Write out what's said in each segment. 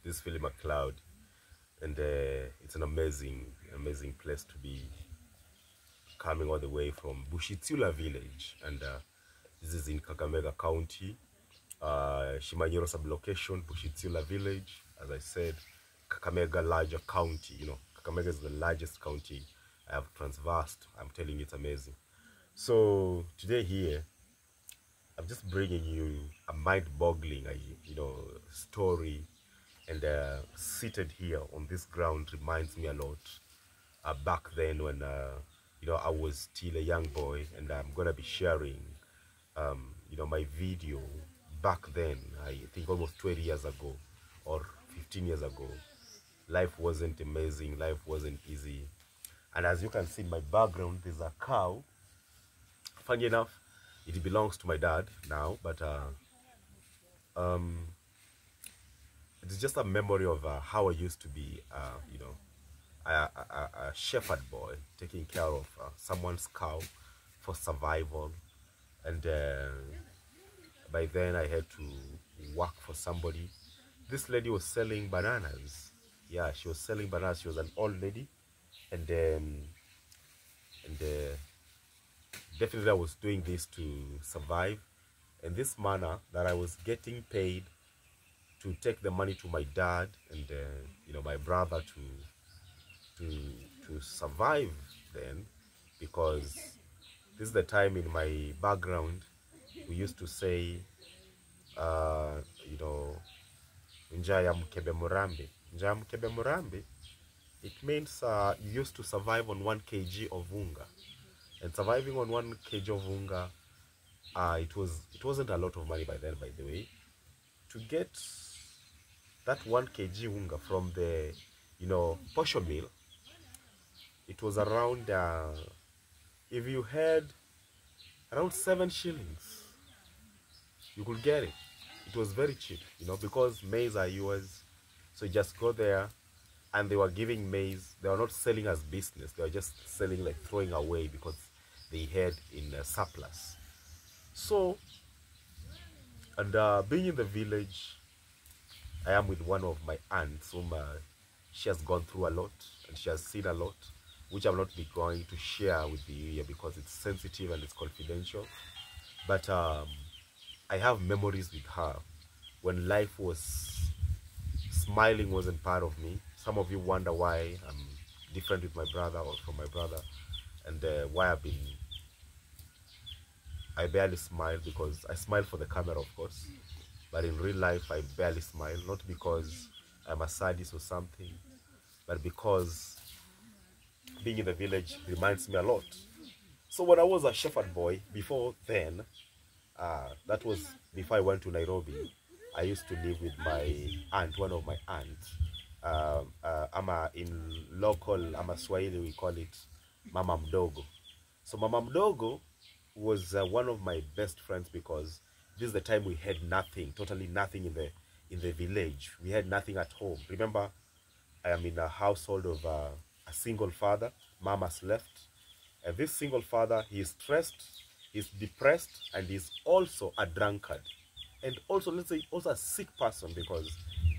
this Philly McLeod, and it's an amazing place to be, coming all the way from Bushitsula village, and this is in Kakamega County, Shimanyiro sublocation, Bushitsula village. As I said, Kakamega larger county. You know, Kakamega is the largest county I have transversed. I'm telling you, it's amazing. So today here, I'm just bringing you a mind-boggling, story, and seated here on this ground reminds me a lot back then when I was still a young boy, and I'm gonna be sharing my video back then. I think almost 20 years ago or 15 years ago. Life wasn't amazing. Life wasn't easy. And as you can see in my background, there's a cow. Funny enough, it belongs to my dad now, but it's just a memory of how I used to be, a shepherd boy taking care of someone's cow for survival. And by then I had to work for somebody. This lady was selling bananas. Yeah, she was selling bananas. She was an old lady, and definitely I was doing this to survive. In this manner that I was getting paid to take the money to my dad and my brother to survive then, because this is the time in my background we used to say uh, you know njaya mkebe murambe. Njaya mkebe murambe, it means you used to survive on 1 kg of unga, and surviving on 1 kg of unga, it wasn't a lot of money by then, by the way. To get that 1 kg unga from the posho mill, it was around if you had around 7 shillings, you could get it. It was very cheap, because maize are yours. So you just go there, and they were giving maize. They were not selling as business. They were just selling, like throwing away, because they had in surplus. So, and being in the village, I am with one of my aunts whom she has gone through a lot, and she has seen a lot, which I'm not be going to share with you here because it's sensitive and it's confidential. But I have memories with her when life was smiling, wasn't part of me. Some of you wonder why I'm different with my brother or from my brother, and why I barely smile, because I smile for the camera, of course, but in real life I barely smile, not because I'm a sadist or something, but because being in the village reminds me a lot. So when I was a shepherd boy, before then, that was before I went to Nairobi, I used to live with my aunt, one of my aunts. I'm a Swahili, we call it Mama Mdogo. So Mama Mdogo was one of my best friends, because this is the time we had nothing, totally nothing in the village. We had nothing at home. Remember, I am in a household of a single father. Mama's left. And this single father, he is stressed, he's depressed, and he's also a drunkard. And also, let's say, also a sick person, because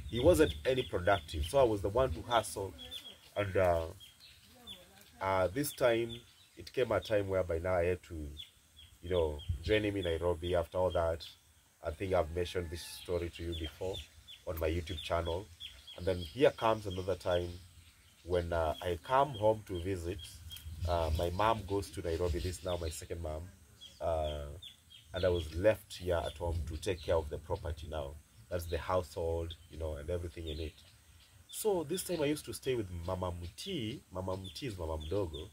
he wasn't any productive. So I was the one to hustle. And this time, it came a time where by now I had to, join him in Nairobi. After all that, I think I've mentioned this story to you before on my YouTube channel. And then here comes another time when I come home to visit. My mom goes to Nairobi. This is now my second mom. And I was left here at home to take care of the property now. That's the household, and everything in it. So this time I used to stay with Mama Muti. Mama Muti is Mama Mdogo,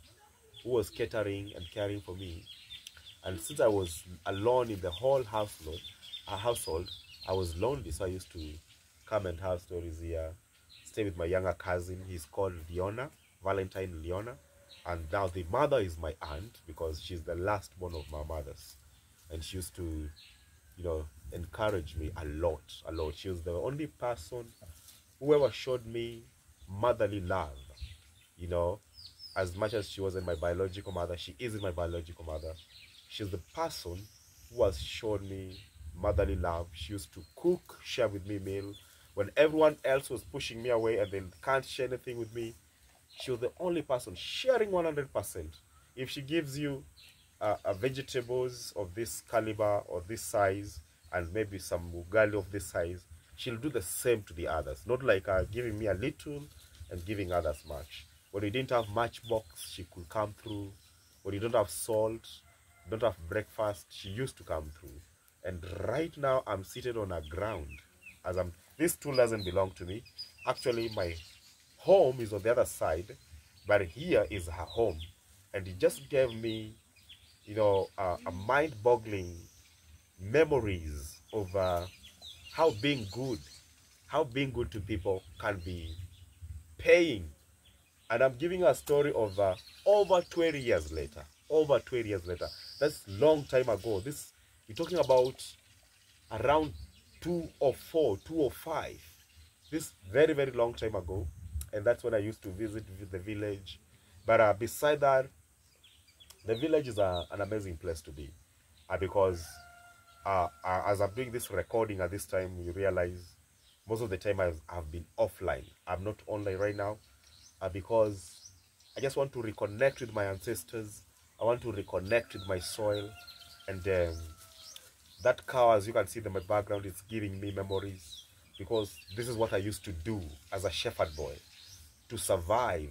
who was catering and caring for me. And since I was alone in the whole household, I was lonely. So I used to come and have stories here, stay with my younger cousin. He's called Leona, Valentine Leona. And now the mother is my aunt, because she's the last one of my mothers. And she used to, encourage me a lot, a lot. She was the only person who ever showed me motherly love, as much as she wasn't my biological mother, she isn't my biological mother. She's the person who has shown me motherly love. She used to cook, share with me meal. When everyone else was pushing me away and they can't share anything with me, she was the only person sharing 100%. If she gives you vegetables of this caliber or this size and maybe some ugali of this size, she'll do the same to the others. Not like giving me a little and giving others much. When you didn't have matchbox, she could come through. When you don't have salt, don't have breakfast, she used to come through. And right now I'm seated on a ground. This tool doesn't belong to me. Actually, my home is on the other side, but here is her home. And it just gave me, you know, a mind-boggling memories of how being good to people can be paying. And I'm giving a story of over 20 years later. Over 20 years later. That's a long time ago. We're talking about around 204, 205. This very, very long time ago. And that's when I used to visit the village. But beside that, the village is an amazing place to be. Because as I'm doing this recording at this time, you realize most of the time I've been offline. I'm not online right now because I just want to reconnect with my ancestors. I want to reconnect with my soil. And that cow, as you can see in my background, is giving me memories because this is what I used to do as a shepherd boy to survive,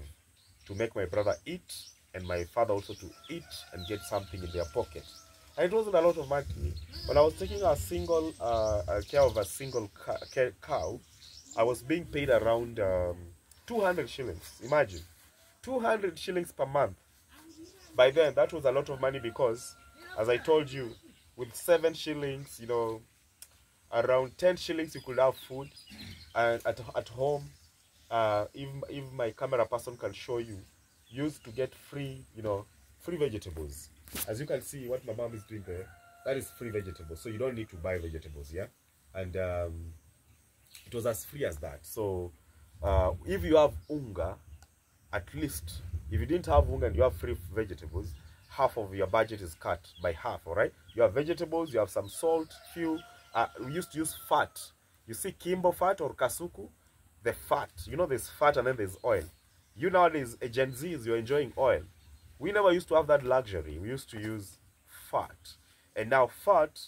to make my brother eat and my father also to eat and get something in their pocket. And it wasn't a lot of money to me. When I was taking a single care of a single cow, I was being paid around 200 shillings. Imagine, 200 shillings per month. By then, that was a lot of money because, as I told you, with 7 shillings, you know, around 10 shillings you could have food. And at home, if my camera person can show you, used to get free, you know, free vegetables. As you can see what my mom is doing there, that is free vegetables. So you don't need to buy vegetables, yeah? And it was as free as that. So if you have unga, at least, if you didn't have unga and you have free vegetables, half of your budget is cut by half, all right? You have vegetables, you have some salt, fuel. We used to use fat. You see Kimbo fat or Kasuku? The fat. You know there's fat and then there's oil. You nowadays, Gen Zs, you're enjoying oil. We never used to have that luxury. We used to use fat. And now fat,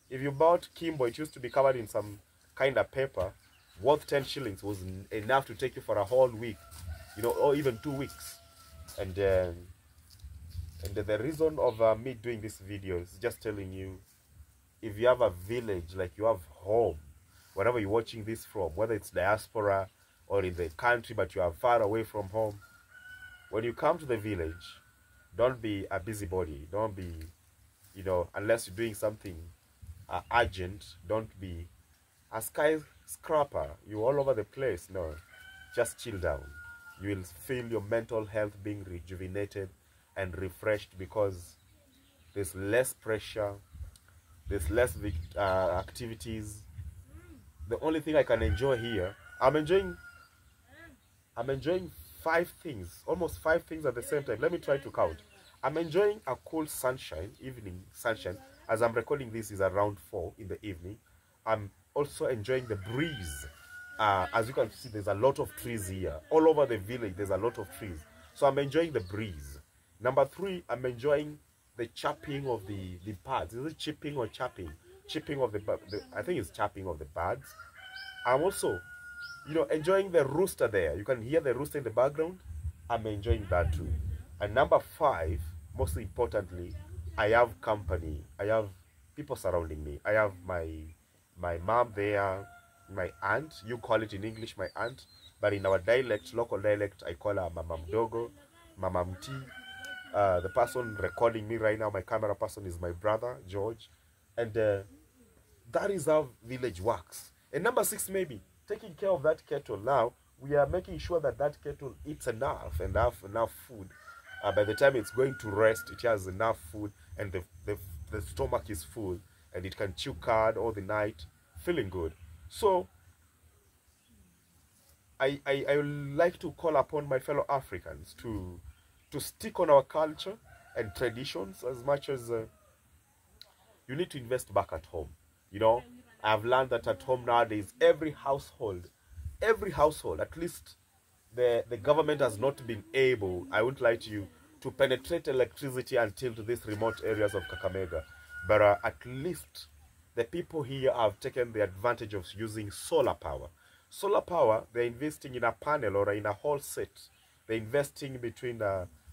if you bought Kimbo, it used to be covered in some kind of paper, worth 10 shillings was enough to take you for a whole week, you know, or even 2 weeks. And the reason of me doing this video is just telling you, if you have a village, like you have home, wherever you're watching this from, whether it's diaspora or in the country, but you are far away from home, when you come to the village, don't be a busybody. Don't be, you know, unless you're doing something urgent, don't be a skyscraper. You're all over the place. No, just chill down. You will feel your mental health being rejuvenated and refreshed because there's less pressure, there's less activities. The only thing I can enjoy here, I'm enjoying 5 things, almost 5 things at the same time. Let me try to count. I'm enjoying a cool sunshine, evening sunshine. As I'm recording this is around 4 in the evening. I'm also enjoying the breeze. As you can see, there's a lot of trees here. All over the village, there's a lot of trees. So I'm enjoying the breeze. Number 3, I'm enjoying the chirping of the birds. Is it chipping or chapping? Chipping of I think it's chapping of the birds. I'm also, you know, enjoying the rooster there. You can hear the rooster in the background. I'm enjoying that too. And number 5, most importantly, I have company. I have people surrounding me. I have my mom there, my aunt. You call it in English my aunt, but in our dialect, local dialect, I call her Mama Mdogo, Mama Mti. The person recording me right now, my camera person, is my brother George, and that is how village works. And number 6, maybe taking care of that kettle. Now we are making sure that that kettle eats enough food. By the time it's going to rest, it has enough food, and the stomach is full, and it can chew cud all the night, feeling good. So I would like to call upon my fellow Africans to stick on our culture and traditions as much as you need to invest back at home. You know, I've learned that at home nowadays, every household, at least the government has not been able, I won't lie to you, to penetrate electricity until to these remote areas of Kakamega. But at least the people here have taken the advantage of using solar power. Solar power, they're investing in a panel or in a whole set. They're investing between,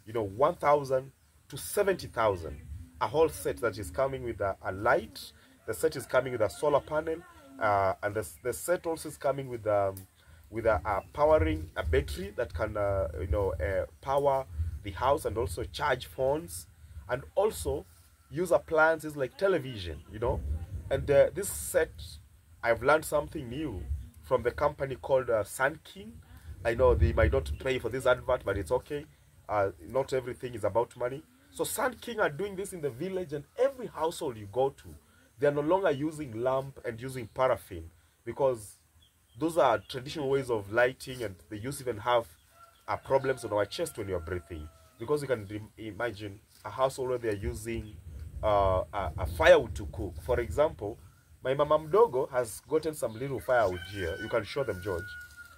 1,000 to 70,000. A whole set that is coming with a light. The set is coming with a solar panel. And the set also is coming with powering a battery that can, power the house and also charge phones. And also use appliances like television, And this set, I've learned something new from the company called Sun King. I know they might not pay for this advert, but it's okay. Not everything is about money. So Sun King are doing this in the village, and every household you go to, they are no longer using lamp and using paraffin, because those are traditional ways of lighting, and they used to even have problems on our chest when you're breathing. Because you can imagine a household where they're using a firewood to cook. For example, my mama mdogo has gotten some little firewood here. You can show them, George.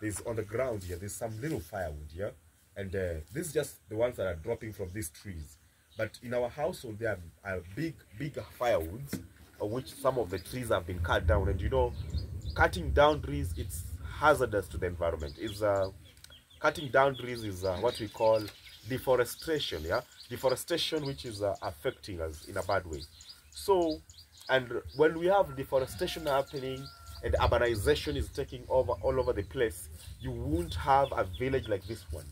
There's on the ground here, there's some little firewood here. And this is just the ones that are dropping from these trees. But in our household, there are big firewoods, of which some of the trees have been cut down. And cutting down trees, it's hazardous to the environment. It's cutting down trees is what we call deforestation. Yeah, deforestation, which is affecting us in a bad way. So, and when we have deforestation happening and urbanization is taking over all over the place, you won't have a village like this one.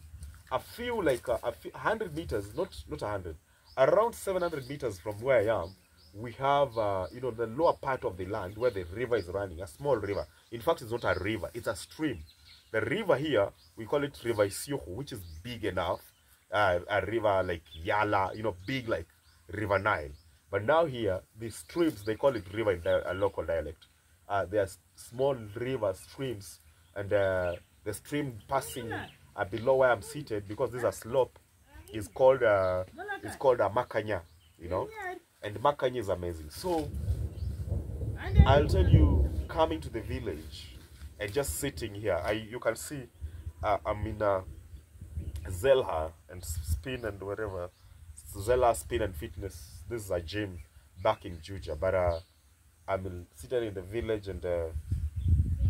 A few 100 meters, not 100, around 700 meters from where I am, we have the lower part of the land where the river is running, a small river. In fact, it's not a river, it's a stream. The river here, we call it River Isioho, which is big enough. A river like Yala, big like River Nile. But now here, the streams, they call it river in a local dialect. They are small river streams, and the stream passing below where I'm seated, because this is a slope, is called a Makanya, and Makanya is amazing. So I'll tell you, coming to the village and just sitting here, you can see I'm in Zelha and Spin and whatever. Zelha Spin and Fitness. This is a gym back in Juja, but I'm sitting in the village, and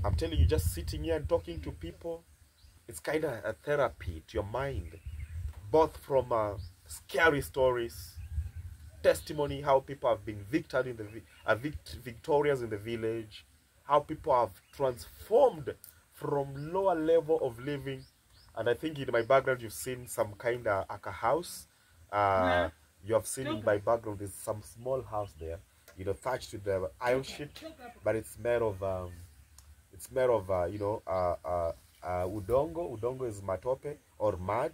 I'm telling you, just sitting here and talking to people, it's kind of a therapy to your mind, both from scary stories, testimony, how people have been victorious in the village, how people have transformed from lower level of living. And I think in my background you've seen some kind of a house. You have seen in my background there's some small house there, thatched with the iron sheet, but it's made of udongo. Udongo is matope or mud.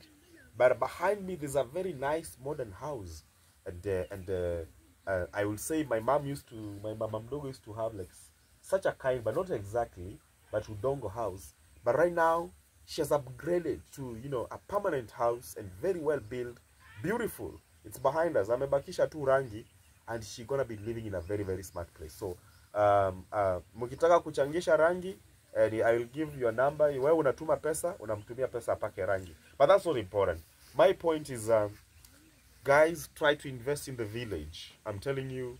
But behind me there's a very nice modern house, and I will say my mama mdogo used to have like such a kind, but not exactly, but udongo house. But right now she has upgraded to a permanent house, and very well built, beautiful. It's behind us. Amebakisha tu rangi, and she's gonna be living in a very, very smart place. So mukitaka kuchangisha rangi, I will give you a number. Wewe unatuma pesa, unamtumia pesa apake rangi. But that's not important. My point is, guys, try to invest in the village. I'm telling you,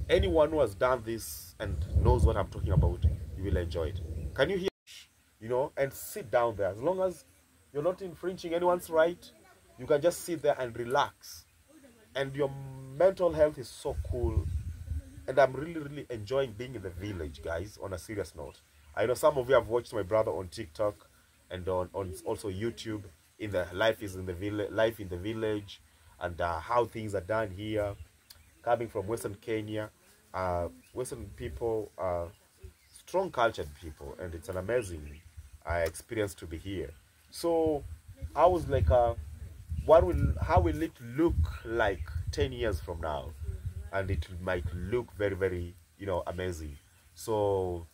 anyone who has done this and knows what I'm talking about, you will enjoy it. Can you hear? And sit down there. As long as you're not infringing anyone's right, you can just sit there and relax. And your mental health is so cool. And I'm really, really enjoying being in the village, guys, on a serious note. I know some of you have watched my brother on TikTok and on also YouTube, in the life in the village, and how things are done here. Coming from Western Kenya, Western people, strong cultured people, and it's an amazing experience to be here. So I was like, how will it look like 10 years from now? And it might look very, very amazing. So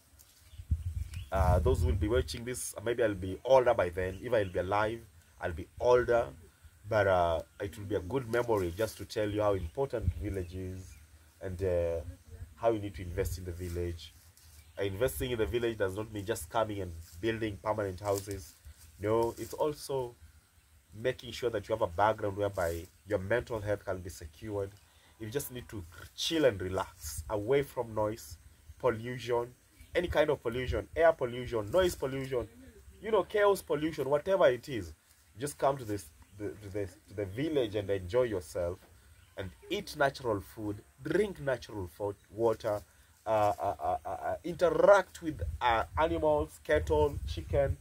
those who will be watching this, maybe I'll be older by then. If I'll be alive, I'll be older. But it will be a good memory just to tell you how important village is, and how you need to invest in the village. investing in the village does not mean just coming and building permanent houses. No, it's also making sure that you have a background whereby your mental health can be secured. You just need to chill and relax away from noise, pollution, any kind of pollution, air pollution, noise pollution, chaos pollution, whatever it is. Just come to the village and enjoy yourself and eat natural food, drink natural water, interact with animals, cattle, chicken,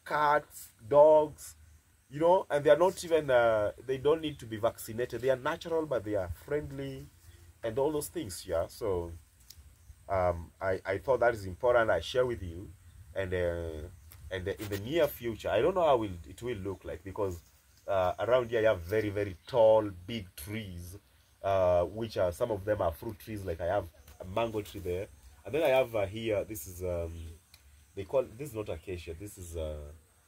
cats, dogs, and they are not even, they don't need to be vaccinated. They are natural, but they are friendly and all those things, yeah. So I thought that is important. I share with you, and in the near future, I don't know how it will look like, because around here I have very, very tall, big trees, which are, some of them are fruit trees. Like I have a mango tree there, and then I have here, this is they call, this is not acacia, this is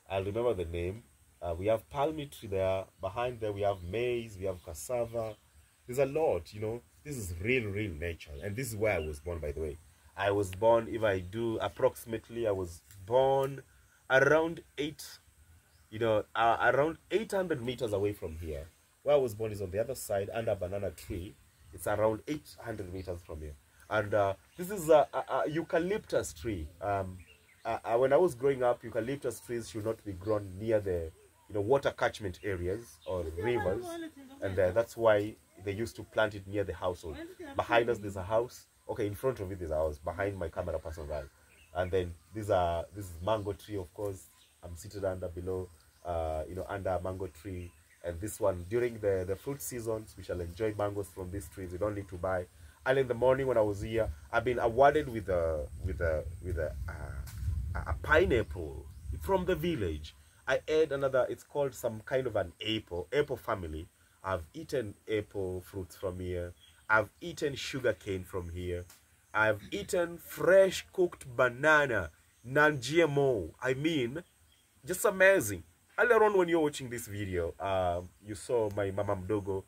I'll remember the name. We have palm tree there. Behind there we have maize, we have cassava. There's a lot, This is real nature. And this is where I was born, by the way. I was born, if I do approximately, I was born around around 800 meters away from here. Where I was born is on the other side, under a banana tree. It's around 800 meters from here. And this is a eucalyptus tree. When I was growing up, eucalyptus trees should not be grown near the water catchment areas or rivers, and that's why they used to plant it near the household. Behind us there's a house. Okay, in front of it there's a house. Behind my camera person, right? And then this is mango tree, of course. I'm seated below under a mango tree. And this one, during the fruit seasons, we shall enjoy mangoes from these trees. We don't need to buy. And in the morning when I was here, I've been awarded with a pineapple from the village. I ate another, it's called some kind of an apple family. I've eaten apple fruits from here. I've eaten sugar cane from here. I've eaten fresh cooked banana, non-GMO. I mean, just amazing. Earlier on when you're watching this video, you saw my mama mdogo,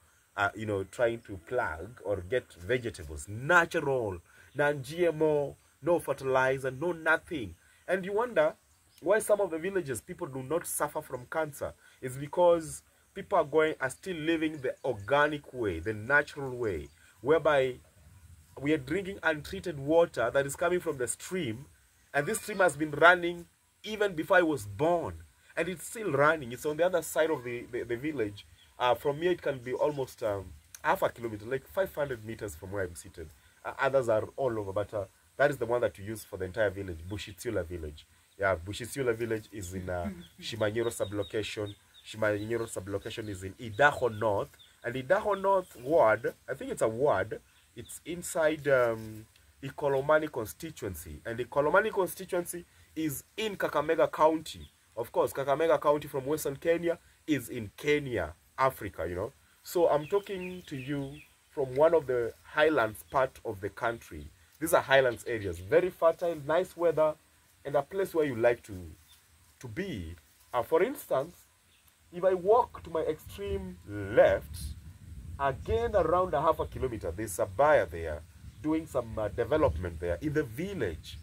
trying to plug or get vegetables, natural, non-GMO, no fertilizer, no nothing. And you wonder why some of the villages, people do not suffer from cancer. It's because people are still living the organic way, the natural way, whereby we are drinking untreated water that is coming from the stream, and this stream has been running even before I was born, and it's still running. It's on the other side of the village. From here it can be almost half a kilometer, like 500 meters from where I'm seated. Others are all over, but that is the one that you use for the entire village, Bushitsula village. Yeah, Bushitsula village is in Shimanyiro sublocation. Shimanyiro sublocation is in Idaho North. And Idaho North ward, I think it's a ward, it's inside Ikolomani constituency. And the Ikolomani constituency is in Kakamega County. Of course, Kakamega County from Western Kenya is in Kenya, Africa, So I'm talking to you from one of the highlands part of the country. These are highlands areas, very fertile, nice weather, and a place where you like to be. For instance, if I walk to my extreme left, again around a half a kilometer, there's a buyer there doing some development there in the village,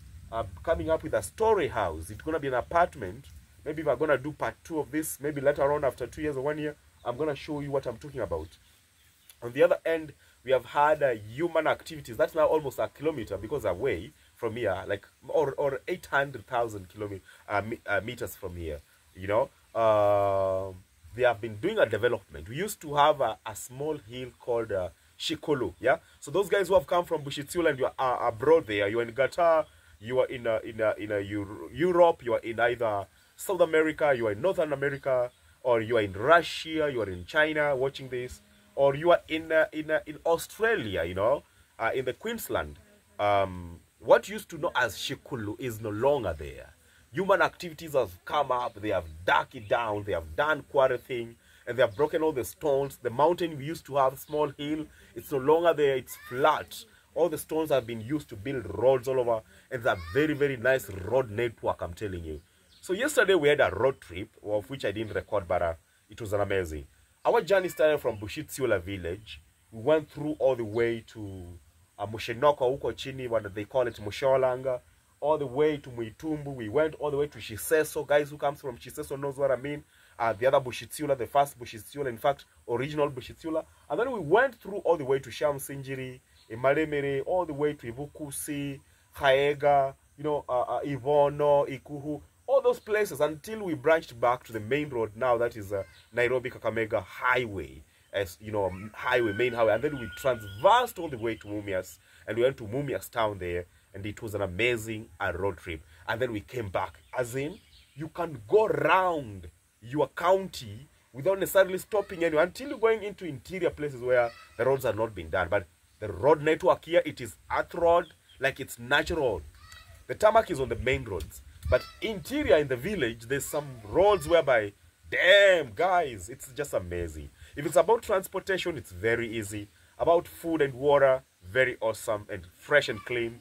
coming up with a story house. It's going to be an apartment. Maybe if I'm going to do part 2 of this, maybe later on after 2 years or 1 year, I'm going to show you what I'm talking about. On the other end, we have had human activities. That's now almost a kilometer because away from here, like or 800,000 meters from here. They have been doing a development. We used to have a small hill called Shikulu. Yeah. So those guys who have come from Bushitsula and you are abroad there, you are in Qatar, you are in Europe, you are in either South America, you are in Northern America, or you are in Russia, you are in China watching this, or you are in Australia, in the Queensland. What used to know as Shikulu is no longer there. Human activities have come up, they have dug it down, they have done quarrying, and they have broken all the stones. The mountain we used to have, small hill, it's no longer there, it's flat. All the stones have been used to build roads all over, and it's a very, very nice road network, I'm telling you. So yesterday we had a road trip, of which I didn't record, but it was an amazing. Our journey started from Bushitsula village. We went through all the way to Mushenoko, huko chini, what they call it, Musholanga. all the way to Muitumbu. We went all the way to Shiseso. Guys who comes from Shiseso knows what I mean. The other Bushitsula, the first Bushitsula, in fact, original Bushitsula. And then we went through all the way to Shamsinjiri, Imaremere, all the way to Ibukusi, Haega, you know, Ivono, Ikuhu, all those places until we branched back to the main road now, that is Nairobi-Kakamega Highway, as you know, main highway. And then we transversed all the way to Mumias, and we went to Mumias town there, and it was an amazing road trip. And then we came back, as in, you can go around your county without necessarily stopping anywhere until you're going into interior places where the roads are not being done. But the road network here, it is earth road, like it's natural. The tarmac is on the main roads, but interior in the village, there's some roads whereby, damn, guys, it's just amazing. If it's about transportation, it's very easy. About food and water, very awesome and fresh and clean.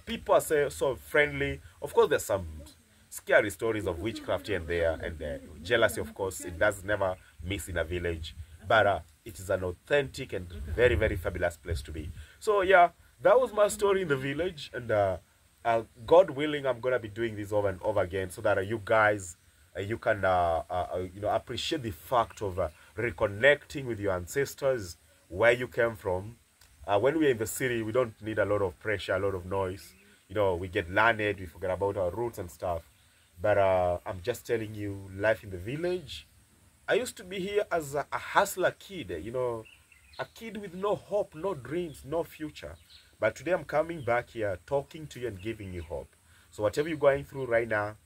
People are so friendly. Of course, there's some scary stories of witchcraft here and there, and jealousy, of course, it does never miss in a village. But it is an authentic and very, very fabulous place to be. So, yeah, that was my story in the village, and God willing, I'm gonna be doing this over and over again, so that you guys, you can, you know, appreciate the fact of reconnecting with your ancestors, where you came from. When we're in the city, we don't need a lot of pressure, a lot of noise. You know, we get learned, we forget about our roots and stuff. But I'm just telling you, life in the village. I used to be here as a hustler kid, you know, a kid with no hope, no dreams, no future. But today I'm coming back here, talking to you and giving you hope. So whatever you're going through right now,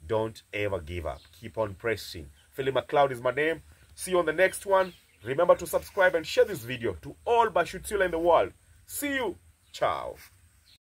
don't ever give up. Keep on pressing. Philip McLeod is my name. See you on the next one. Remember to subscribe and share this video to all Bashutsula in the world. See you. Ciao.